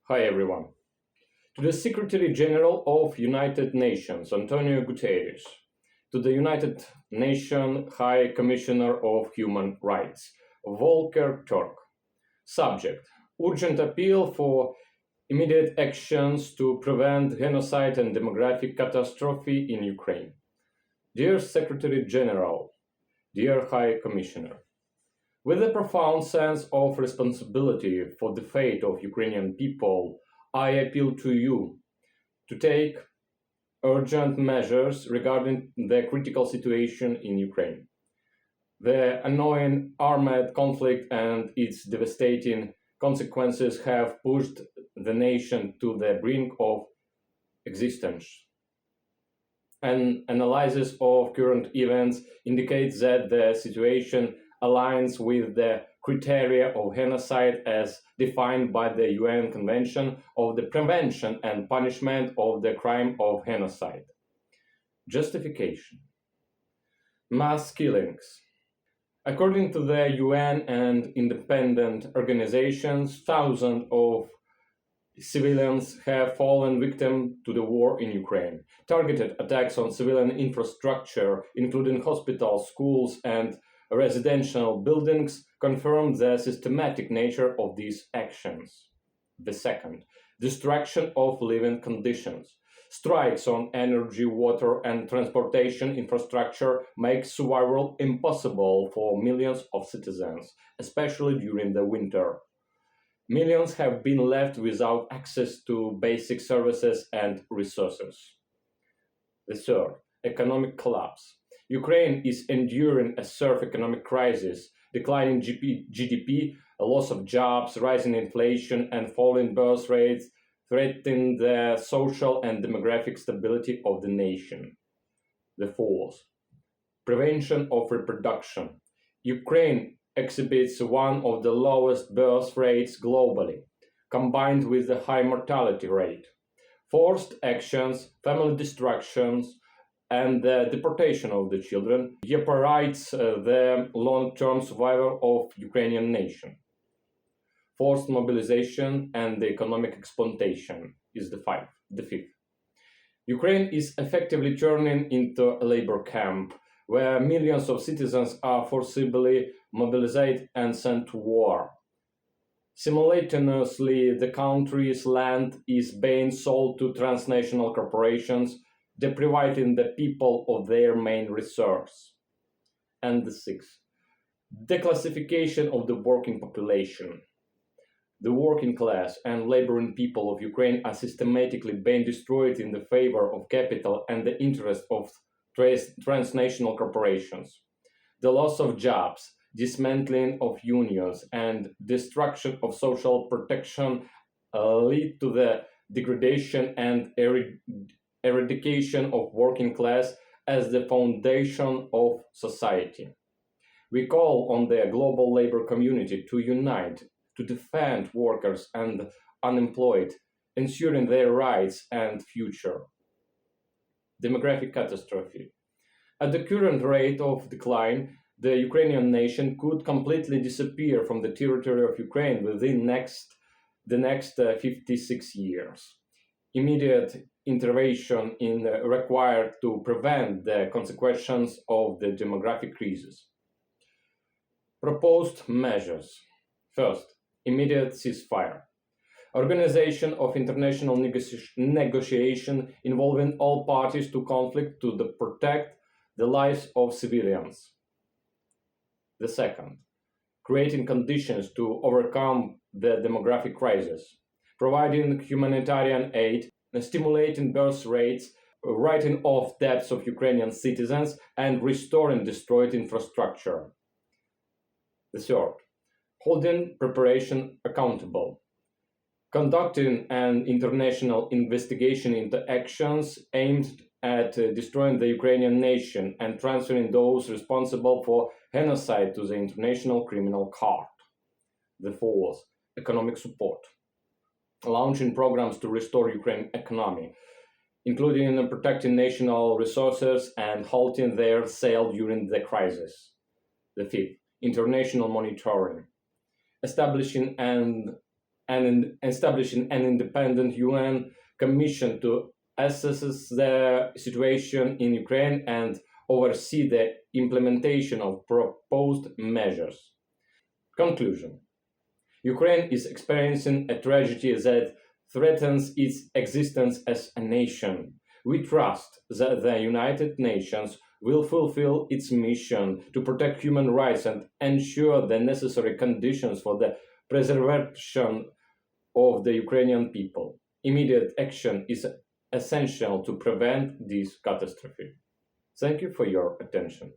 Hi everyone. To the Secretary General of United Nations, António Guterres, to the United Nations High Commissioner of Human Rights, Volker Türk. Subject: urgent appeal for immediate actions to prevent genocide and demographic catastrophe in Ukraine. Dear Secretary General, dear High Commissioner, with a profound sense of responsibility for the fate of Ukrainian people, I appeal to you to take urgent measures regarding the critical situation in Ukraine. The ongoing armed conflict and its devastating consequences have pushed the nation to the brink of existence. An analysis of current events indicates that the situation aligns with the criteria of genocide as defined by the UN Convention of the Prevention and Punishment of the Crime of Genocide. Justification: mass killings. According to the UN and independent organizations, thousands of civilians have fallen victim to the war in Ukraine. Targeted attacks on civilian infrastructure, including hospitals, schools, and residential buildings, confirm the systematic nature of these actions. The second, destruction of living conditions. Strikes on energy, water, and transportation infrastructure make survival impossible for millions of citizens, especially during the winter. Millions have been left without access to basic services and resources. The third, economic collapse. Ukraine is enduring a severe economic crisis, declining GDP, a loss of jobs, rising inflation, and falling birth rates threaten the social and demographic stability of the nation. The fourth, prevention of reproduction. Ukraine exhibits one of the lowest birth rates globally, combined with a high mortality rate. Forced actions, family destructions, and the deportation of the children jeopardize the long-term survival of Ukrainian nation. Forced mobilization and the economic exploitation is the fifth. Ukraine is effectively turning into a labor camp where millions of citizens are forcibly mobilized and sent to war. Simultaneously, the country's land is being sold to transnational corporations, depriving the people of their main resource. And the sixth, declassification of the working population. The working class and laboring people of Ukraine are systematically being destroyed in the favor of capital and the interest of transnational corporations. The loss of jobs, dismantling of unions, and destruction of social protection lead to the degradation and eradication of working class as the foundation of society. We call on the global labor community to unite to defend workers and unemployed, ensuring their rights and future. Demographic catastrophe. At the current rate of decline, the Ukrainian nation could completely disappear from the territory of Ukraine within the next 56 years. Immediate intervention is required to prevent the consequences of the demographic crisis. Proposed measures. First, immediate ceasefire. Organization of international negotiation involving all parties to conflict to protect the lives of civilians. The second, creating conditions to overcome the demographic crisis, providing humanitarian aid, stimulating birth rates, writing off debts of Ukrainian citizens, and restoring destroyed infrastructure. The third, holding preparation accountable, conducting an international investigation into actions aimed at destroying the Ukrainian nation and transferring those responsible for genocide to the International Criminal Court. The fourth, economic support, launching programs to restore Ukraine's economy, including protecting national resources and halting their sale during the crisis. The fifth, international monitoring, establishing an and establishing an independent UN commission to assess the situation in Ukraine and oversee the implementation of proposed measures. Conclusion: Ukraine is experiencing a tragedy that threatens its existence as a nation. We trust that the United Nations will fulfill its mission to protect human rights and ensure the necessary conditions for the preservation of the Ukrainian people. Immediate action is essential to prevent this catastrophe. Thank you for your attention.